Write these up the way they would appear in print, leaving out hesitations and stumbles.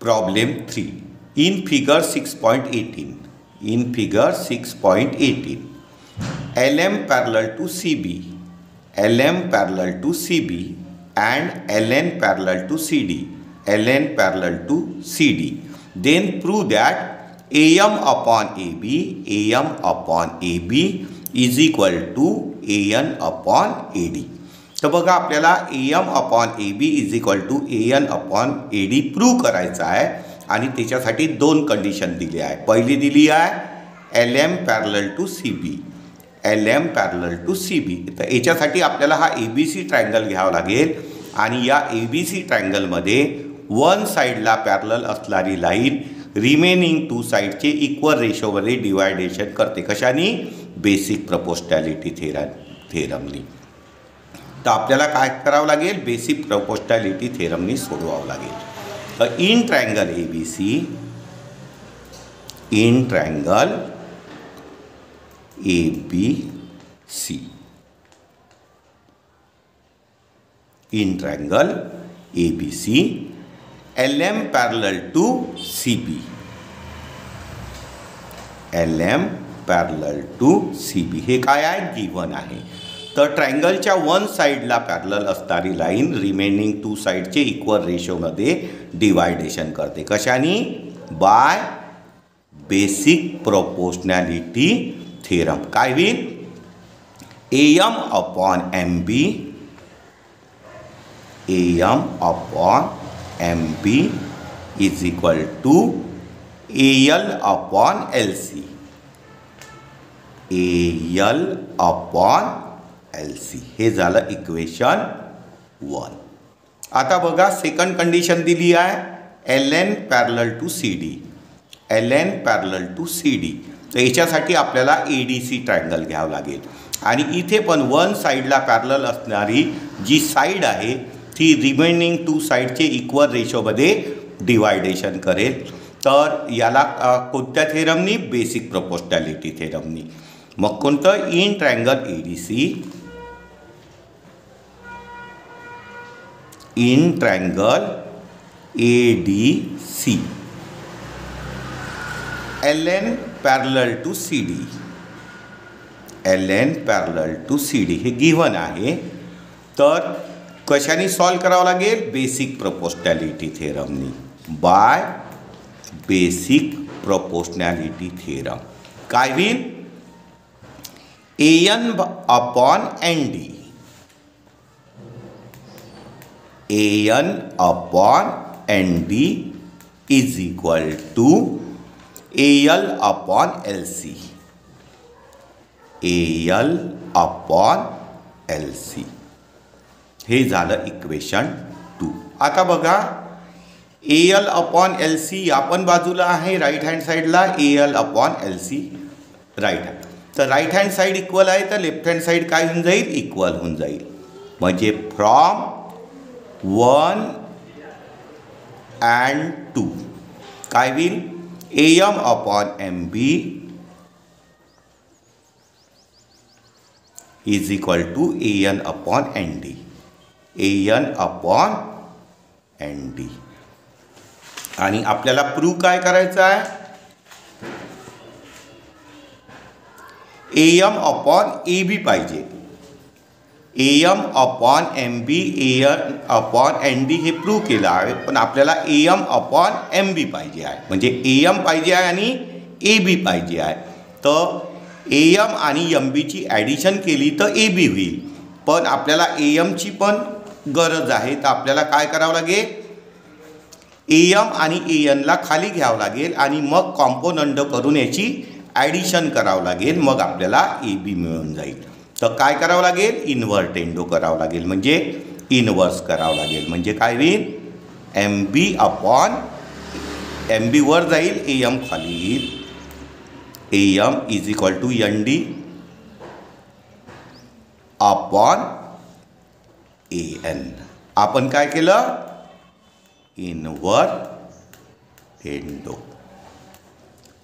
Problem 3. In figure 6.18, LM parallel to CB, LM parallel to CB and LN parallel to CD, LN parallel to CD. Then prove that AM upon AB is equal to AN upon AD. तर बघा आपल्याला AM upon AB is equal to AN upon AD prove करायचं आहे आणि त्याच्यासाठी दोन condition दिली आहे. पहिली दिली आहे LM parallel to CB, LM parallel to CB. तर याच्यासाठी आपल्याला हा ABC ट्रायंगल घ्यावा लागेल आणि या ABC ट्रायंगलमध्ये वन साईडला पॅरलल असणारी लाईन रिमेनिंग टू साईडचे इक्वल रेशोमध्ये डिवायडेशन करते. कशाने? बेसिक प्रोपोर्शनॅलिटी थेरमनी. तर आपल्याला काय करावं लागेल? बेसिक प्रोपोर्शनॅलिटी थेरमनी सोडवावं लागेल. तर in triangle ABC, in triangle ABC, in triangle ABC, LM parallel to CB, LM parallel to CB हे काय आहे? गिवन आहे. तर ट्रायंगलच्या वन साईडला पॅरलल असणारी लाईन रिमेनिंग टू साईडचे इक्वल रेशोमध्ये डिवायडेशन करते. कशाने? By basic proportionality theorem. काय होईल? AM upon MB, AM upon MB is equal to AL upon LC, AL upon LC. हे झालं इक्वेशन 1. आता बघा सेकंड कंडिशन दिली आहे LN parallel to CD, LN parallel to CD. तर याच्यासाठी आपल्याला ADC ट्रायंगल घ्यावं लागेल आणि इथे पण वन साईडला पॅरलल असणारी जी साईड आहे ती रिमेनिंग टू साईडचे इक्वल रेशोमध्ये डिवायडेशन करेल. तर याला कोणत्या थेरमनी? बेसिक प्रोपोर्शनॅलिटी थेरमनी. मग कोणतं? In triangle ADC, in triangle ADC, LN parallel to CD, LN parallel to CD हे गिव्हन आहे. तर कशाने सॉल्व करावं लागेल? बेसिक प्रोपोर्शनॅलिटी थेरमनी. बाय बेसिक प्रोपोर्शनॅलिटी थेरम काय होईल? AN upon ND, AN upon ND is equal to AL upon LC, AL upon LC. हे झालं इक्वेशन 2. आता बघा AL अपॉन LC या पण बाजूला आहे राईट हँड साईडला, AL upon LC right hand. तर राईट हँड साईड इक्वल आहे तर लेफ्ट हँड साईड काय होऊन जाईल? इक्वल होऊन जाईल. म्हणजे फ्रॉम 1 and 2 काय होईल? AM upon MB is equal to AN upon ND, AN upon ND. आणि आपल्याला प्रूव्ह काय करायचं आहे? AM अपॉन AB पाहिजे. AM upon MB, AN upon ND हे प्रूव्ह केलं आहे, पण आपल्याला AM अपॉन MB पाहिजे आहे. म्हणजे AM पाहिजे आहे आणि AB पाहिजे आहे. तर AM आणि MBची ॲडिशन केली तर AB होईल, पण आपल्याला AMची पण गरज आहे. तर आपल्याला काय करावं लागेल? AM आणि ANला खाली घ्यावं लागेल आणि मग कॉम्पोनंट करून याची ॲडिशन करावं लागेल. मग आपल्याला AB मिळून जाईल. तर काय करावं लागेल? इन्व्हर्टेंडो करावं लागेल, म्हणजे इन्व्हर्स करावं लागेल. म्हणजे काय होईल? MB अपॉन MB वर जाईल, AM खाली येईल. AM is equal to ND upon AN. आपण काय केलं? इन्व्हर्टेंडो.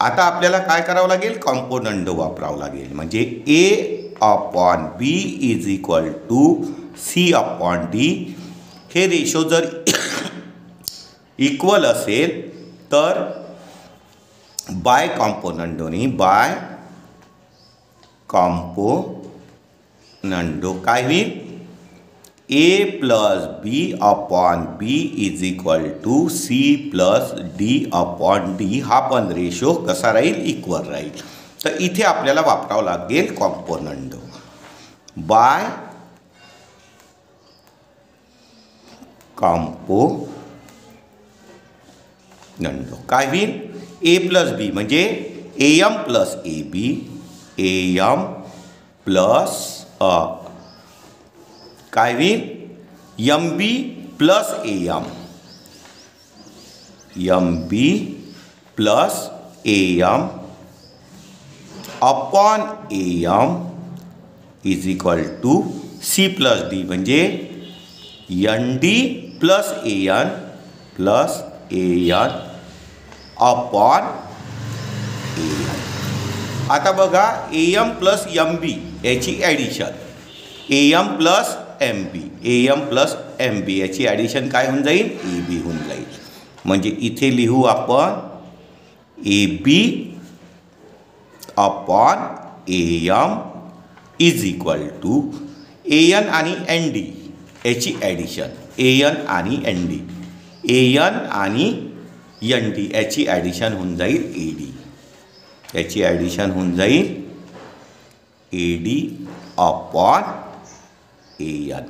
आता आपल्याला काय करावं लागेल? कॉम्पोनंट वापरावं लागेल. म्हणजे A upon B is equal to C upon D. हे रेशो जर इक्वल असेल तर बाय कॉम्पोनंडोनी बाय कॉम्पोनंडो काय होईल a plus B upon B is equal to C plus D upon D हा पण रेशो कसा राहील इक्वल राहील. तर इथे आपल्याला वापरावं लागेल कॉम्पोनंडो बाय कॉम्पोनंडो काय होईल ए प्लस बी म्हणजे M plus A B M plus काय होईल M B plus M plus M upon M is equal to C plus D म्हणजे N D plus N upon N. आता बघा एम प्लस एम बी याची addition M plus M B याची addition काय होऊन जाईल ए बी होऊन जाईल. म्हणजे इथे लिहू आपण A B upon M is equal to N आणि एन डी याची ॲडिशन एन आणि एन डी याची ॲडिशन होऊन जाईल ए डी याची ॲडिशन होऊन जाईल ए डी अपॉन एन.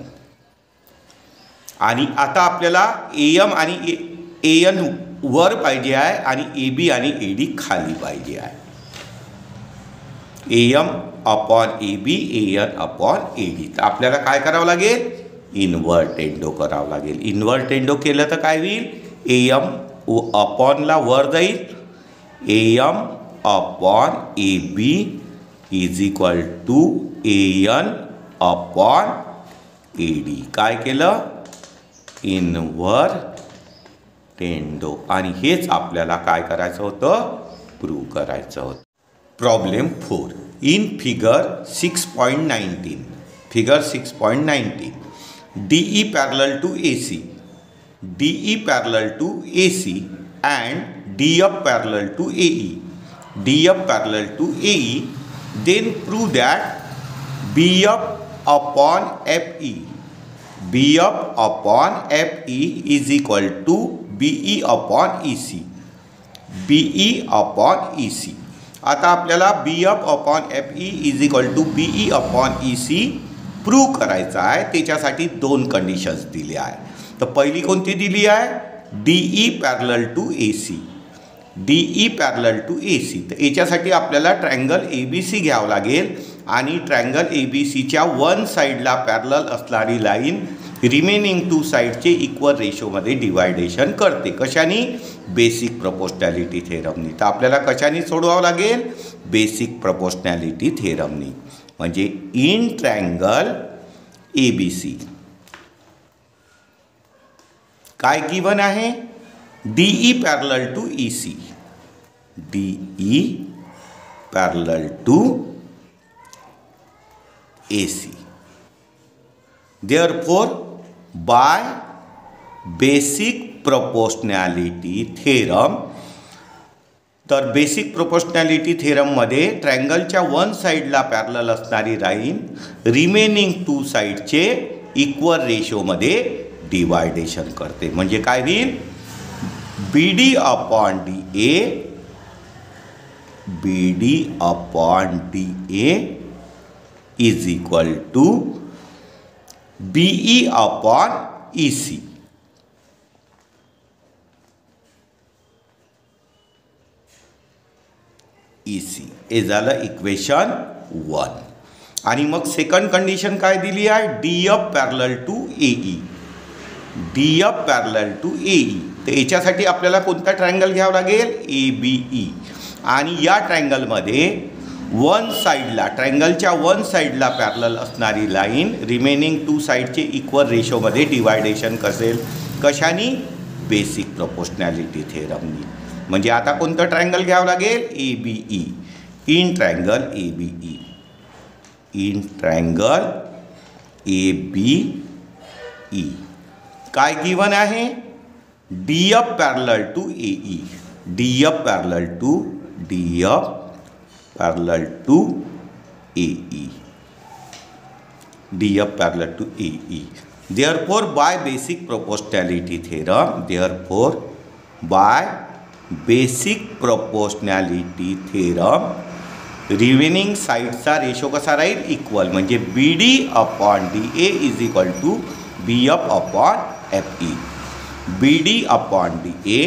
आणि आता आपल्याला एम आणि एन वर पाहिजे आहे आणि ए बी आणि ए डी खाली पाहिजे आहे. M upon A B N upon A D. तर आपल्याला काय करावं लागेल इन्व्हर्टेंडो करावं लागेल. इन्व्हर्टेंडो केलं तर काय होईल एम अपॉनला वर जाईल M upon A B is equal to N upon A D. काय केलं इन्व्हर्टेंडो. आणि हेच आपल्याला काय करायचं होतं प्रूव्ह करायचं होतं. Problem 4 in figure 6.19 DE parallel to AC and DF parallel to AE then prove that BF upon FE is equal to BE upon EC. आता आपल्याला BF upon FE is equal to BE upon EC prove करायचा आहे. त्याच्यासाठी दोन conditions दिल्या आहे. तर पहिली कोणती दिली आहे DE पॅरलल टू AC. तर याच्यासाठी आपल्याला ट्रायंगल ABC घ्यावं लागेल आणि ट्रायंगल ABCच्या वन साईडला पॅरलल असणारी लाईन रिमेनिंग टू साईडचे इक्वल रेशोमध्ये डिवायडेशन करते. कशाने बेसिक प्रपोर्शनॅलिटी थेरमनी. तर आपल्याला कशाने सोडवावं लागेल बेसिक प्रपोर्शनॅलिटी थेरमनी. म्हणजे इन ट्रायंगल ABC काय गिवन आहे DE parallel to AC. Therefore by basic proportionality theorem तर बेसिक प्रोपोर्शनॅलिटी थेरममध्ये ट्रायंगलच्या वन साईडला पॅरलल असणारी लाईन रिमेनिंग टू साईडचे इक्वल रेशोमध्ये डिवायडेशन करते. म्हणजे काय होईल BD upon DA is equal to BE upon EC. हे झालं इक्वेशन 1. आणि मग सेकंड कंडिशन काय दिली आहे DF पॅरलल टू AE. तर याच्यासाठी आपल्याला कोणता ट्रायंगल घ्यावा लागेल ABE. आणि या ट्रायंगलमध्ये वन साईडला ट्रायंगलच्या वन साईडला पॅरलल असणारी लाईन रिमेनिंग टू साईडचे इक्वल रेशोमध्ये डिवायडेशन कशाने बेसिक प्रोपोर्शनॅलिटी थेरमनी. म्हणजे आता कोणतं ट्रायंगल घ्यावं लागेल ABE. इन ट्रायंगल ABE काय गिवन आहे DF parallel to AE, DF parallel to AE, DF parallel to AE. Therefore, by basic proportionality theorem, remaining साइडचा रेशो कसा राहील इक्वल, म्हणजे BD upon DA is equal to BF upon FE. BD upon DA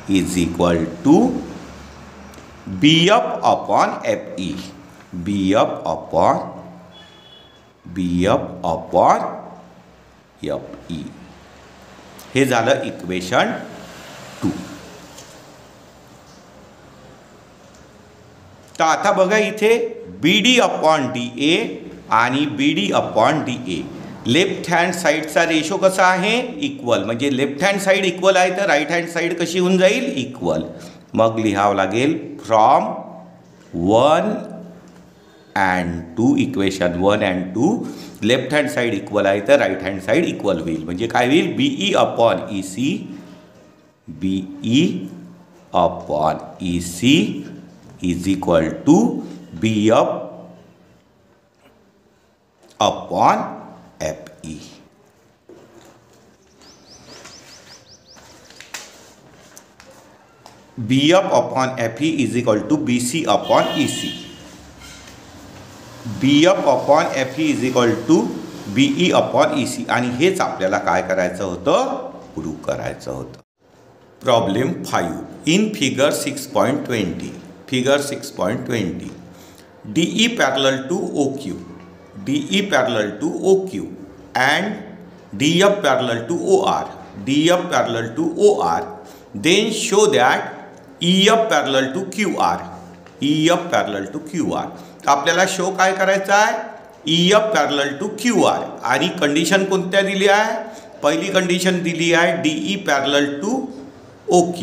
is equal to BF upon FE, BF upon FE. हे झालं equation 2. तर आता बघा इथे BD अपॉन DA आणि BD upon DA left hand साईडचा ratio कसा आहे इक्वल, म्हणजे लेफ्ट हँड साईड इक्वल आहे तर राईट हँड साईड कशी होऊन जाईल इक्वल. मग लिहावं लागेल from 1 and 2, equation 1 and 2 left hand side equal आहे तर राईट हँड साईड इक्वल होईल, म्हणजे काय होईल BE upon EC is equal to BF upon FE. BF upon FE is equal to BC upon EC. BF upon FE is equal to BE upon EC. आणि हेच आपल्याला काय करायचं होतं, प्रूव्ह करायचं होतं. Problem 5 in figure 6.20. Figure 6.20 DE parallel to OQ, DE parallel to OQ and DF parallel to OR, DF parallel to OR. Then show that EF parallel to QR, EF parallel to QR. तर आपल्याला show काय करायचा आहे EF parallel to QR. आणि condition कोणत्या दिली आहे, पहिली कंडिशन दिली आहे DE parallel to OQ,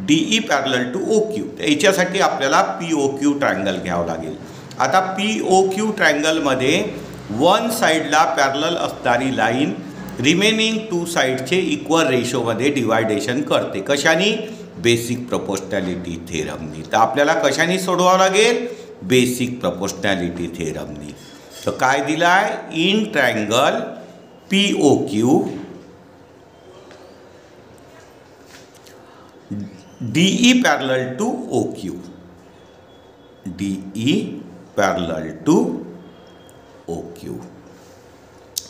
DE parallel to OQ. तर याच्यासाठी आपल्याला POQ ट्रायंगल घ्यावं लागेल. आता POQ ट्रायंगलमध्ये वन साईडला पॅरलल असणारी लाईन रिमेनिंग 2 साईडचे इक्वल रेशोमध्ये डिवायडेशन करते. कशाने, बेसिक प्रोपोर्शनॅलिटी थेरमनी. तर आपल्याला कशाने सोडवावं लागेल, बेसिक प्रोपोर्शनॅलिटी थेरमनी. तर काय दिलं आहे, in triangle POQ DE parallel to OQ, DE parallel to OQ.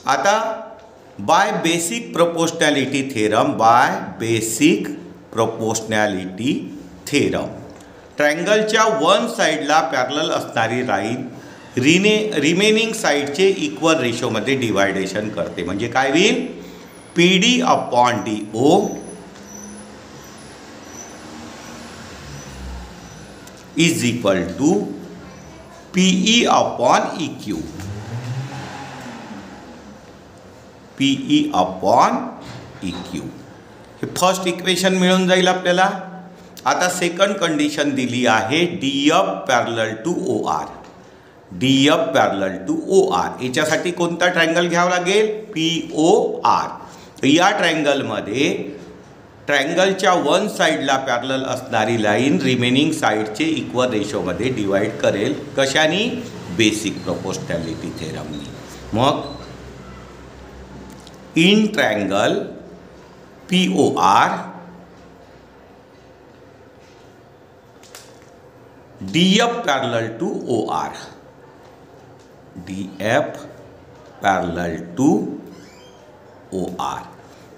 आता बाय बेसिक प्रोपोर्शनॅलिटी थेरम, ट्रायंगलच्या वन साईडला पॅरलल असणारी लाईन रिमेनिंग साईडचे इक्वल रेशोमध्ये डिवायडेशन करते. म्हणजे काय होईल, PD upon DO is equal to PE upon EQ, PE upon EQ. हे फर्स्ट इक्वेशन मिळून जाईल आपल्याला. आता सेकंड कंडिशन दिली आहे DF parallel to OR, DF parallel to OR. याच्यासाठी कोणता ट्रायंगल घ्यावा लागेल, POR. या ट्रायंगलमध्ये ट्रायंगलच्या वन साईडला पॅरलल असणारी लाईन रिमेनिंग साईडचे इक्वल रेशोमध्ये डिवाइड करेल. कशाने, बेसिक प्रोपोर्शनॅलिटी थेरमनी. मग in triangle POR DF parallel to OR, DF parallel to OR.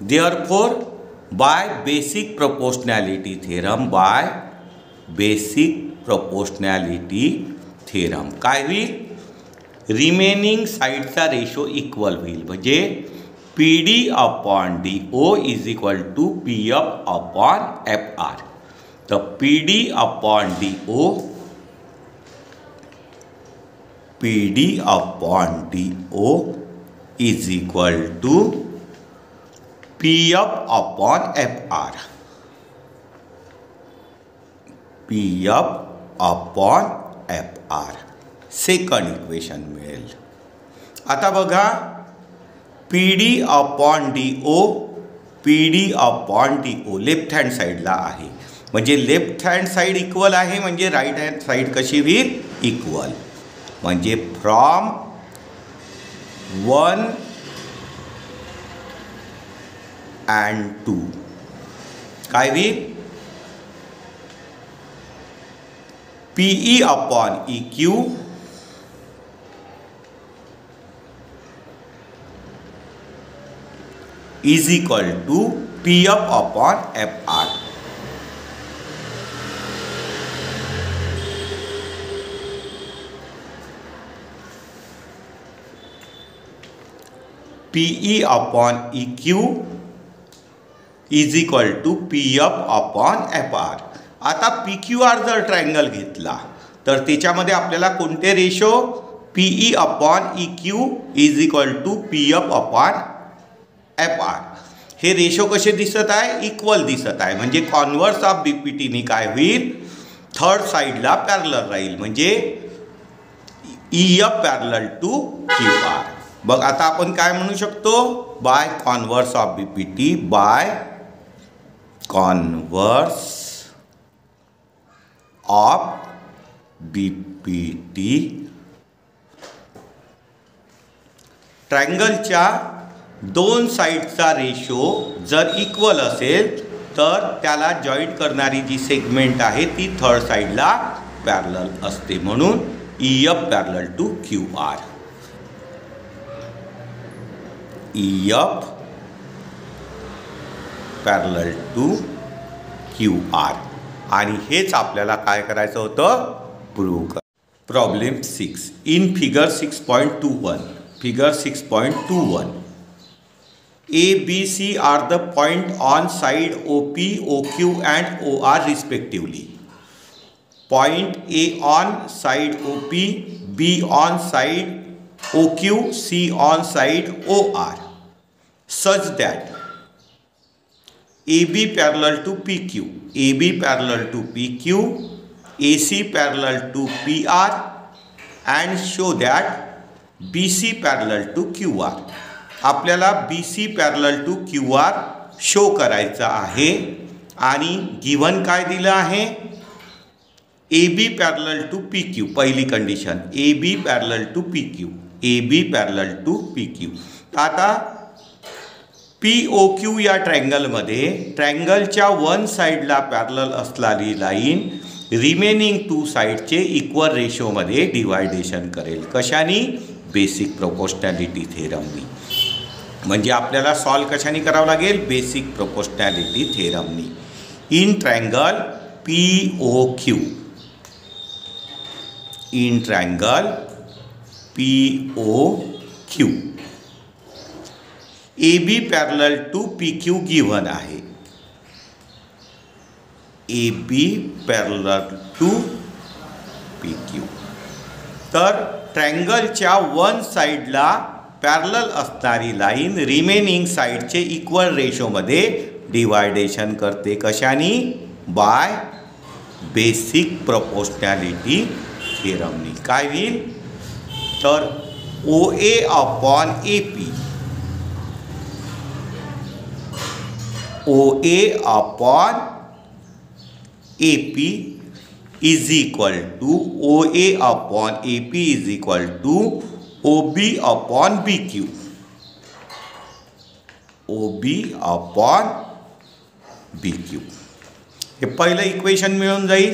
Therefore, by basic proportionality theorem काय होईल, रिमेनिंग साईडचा रेशो इक्वल होईल. म्हणजे PD upon DO is equal to PF upon FR. तर PD upon DO is equal to PF upon FR, PF upon FR. Second equation मिळेल. आता बघा PD upon DO, PD upon DO left hand साईडला आहे, म्हणजे left hand side equal आहे म्हणजे right hand side कशी होईल इक्वल, म्हणजे फ्रॉम 1 and 2 काय होईल PE upon EQ is equal to PF upon FR. PE upon EQ is equal to PF upon FR. आता PQR जर ट्रायंगल घेतला तर त्याच्यामध्ये आपल्याला कोणते ratio PE upon EQ is equal to PF upon FR हे रेशो कसे दिसत आहे इक्वल दिसत आहे, म्हणजे कॉन्व्हर्स ऑफ BPT ने काय होईल थर्ड साईडला पॅरलल राहील, म्हणजे EF पॅरलल टू QR. बघ आता आपण काय म्हणू शकतो by converse of BPT, by converse of BPT ट्रायंगलच्या दोन साईडचा रेशो जर इक्वल असेल तर त्याला जॉईंट करणारी जी सेगमेंट आहे ती थर्ड साईडला पॅरलल असते, म्हणून EF parallel to QR. EF parallel to QR आणि हेच आपल्याला काय करायचं होतं प्रूव्ह कर. Problem 6 in figure 6.21. Figure 6.21 A, B, C are the point on side OP, OQ and OR respectively. Point A on side OP, B on side OQ, C on side OR, such that AB parallel to PQ, AB parallel to PQ, AC parallel to PR, and show that BC parallel to QR. आपल्याला BC parallel to QR show करायचा आहे आणि given काय दिलं आहे AB parallel to PQ. पहिली condition AB parallel to PQ, AB parallel to PQ. आता POQ या ट्रायंगलमध्ये ट्रायंगलच्या वन साईडला पॅरलल असलेली लाईन रिमेनिंग टू साईडचे इक्वल रेशोमध्ये डिवायडेशन करेल. कशाने बेसिक प्रोपोर्शनॅलिटी थेरमनी. म्हणजे आपल्याला सॉल्व कशाने करावं लागेल बेसिक प्रोपोर्शनॅलिटी थेरमनी. In triangle POQ, in triangle POQ AB parallel to PQ given आहे. AB parallel to PQ. तर ट्रायंगलच्या वन साईडला पॅरलल असणारी लाईन रिमेनिंग साईडचे इक्वल रेशोमध्ये डिवायडेशन करते. कशाने बाय बेसिक प्रोपोर्शनॅलिटी थेरमनी. काय होईल तर OA upon AP, OA upon AP is equal to OA upon AP is equal to OB upon BQ, OB upon BQ. हे पहिलं इक्वेशन मिळून जाईल.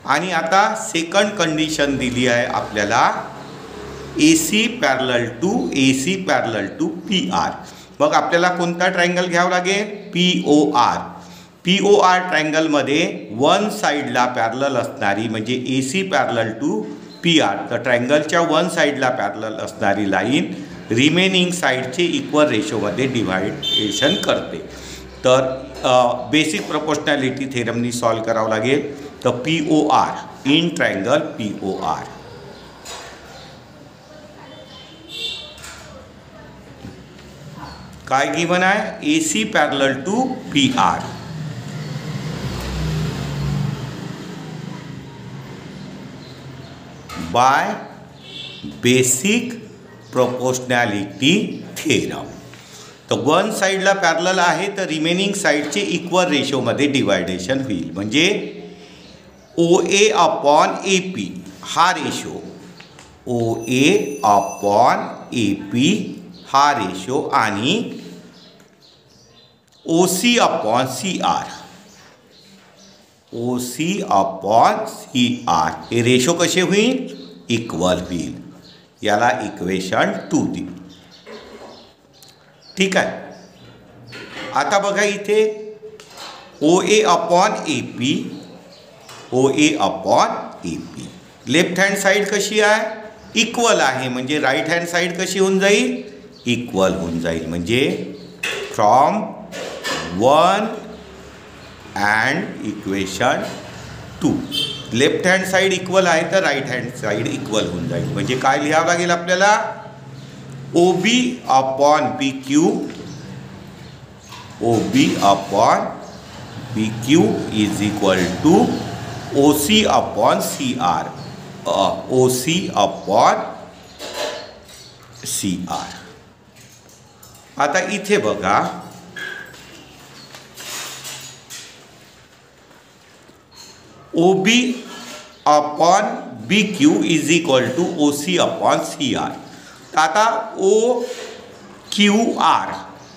आणि आता सेकंड कंडिशन दिली आहे आपल्याला AC पॅरलल टू PR. मग आपल्याला कोणता ट्रायंगल घ्यावा लागेल POR. POR ट्रायंगलमध्ये वन साईडला पॅरलल असणारी म्हणजे AC पॅरलल टू PR. तर ट्रायंगलच्या वन साईडला पॅरलल असणारी लाईन रिमेनिंग साईडचे इक्वल रेशोमध्ये डिवायडेशन करते. तर बेसिक प्रोपोर्शनॅलिटी थेरमनी सॉल्व करावं लागेल. तर POR इन ट्रायंगल POR काय गिव्हन आहे AC parallel to PR by basic proportionality theorem. तर वन साईडला पॅरलल आहे तर रिमेनिंग साईडचे इक्वल रेशोमध्ये डिवायडेशन होईल. म्हणजे OA अपॉन AP हा रेशो, OA अपॉन AP हा रेशो आणि OC upon CR, OC upon CR हे रेशो कसे होईल? इक्वल होईल. याला इक्वेशन 2 दे. ठीक आहे. आता बघा इथे OA upon AP, OA upon AP left hand side कशी आहे? इक्वल आहे. म्हणजे राईट हँड साईड कशी होऊन जाईल? इक्वल होऊन जाईल. म्हणजे from 1 and equation 2 left hand side equal आहे तर राईट हँड साईड इक्वल होऊन जाईल. म्हणजे काय लिहावं लागेल आपल्याला? OB upon PQ, OB upon PQ is equal to OC upon CR, OC upon CR. आता इथे बघा OB upon BQ is equal to OC upon CR. तर आता OQR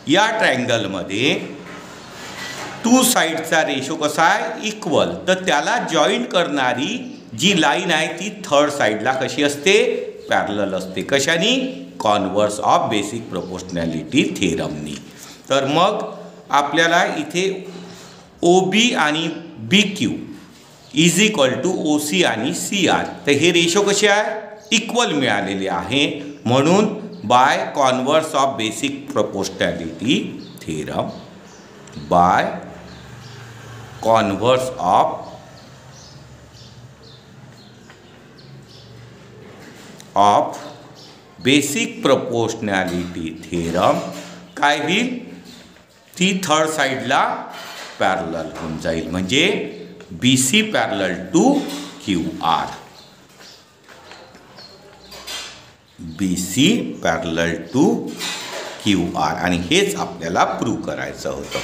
या ट्रायंगलमध्ये 2 साईडचा रेशो कसा आहे? इक्वल. तर त्याला जॉईंट करणारी जी लाईन आहे ती थर्ड साईडला कशी असते? पॅरलल असते. कशाने? कॉन्व्हर्स ऑफ बेसिक प्रोपोर्शनॅलिटी थेरमनी. तर मग आपल्याला इथे OB आणि BQ is equal to OC आणि CR तर हे रेशो कसे आहे? इक्वल मिळालेले आहे. म्हणून by converse of basic proportionality theorem, by converse of basic proportionality theorem काय होईल? ती थर्ड साईडला पॅरलल होऊन जाईल. म्हणजे BC parallel to QR, BC parallel to QR आणि हेच आपल्याला प्रूव्ह करायचं होतं.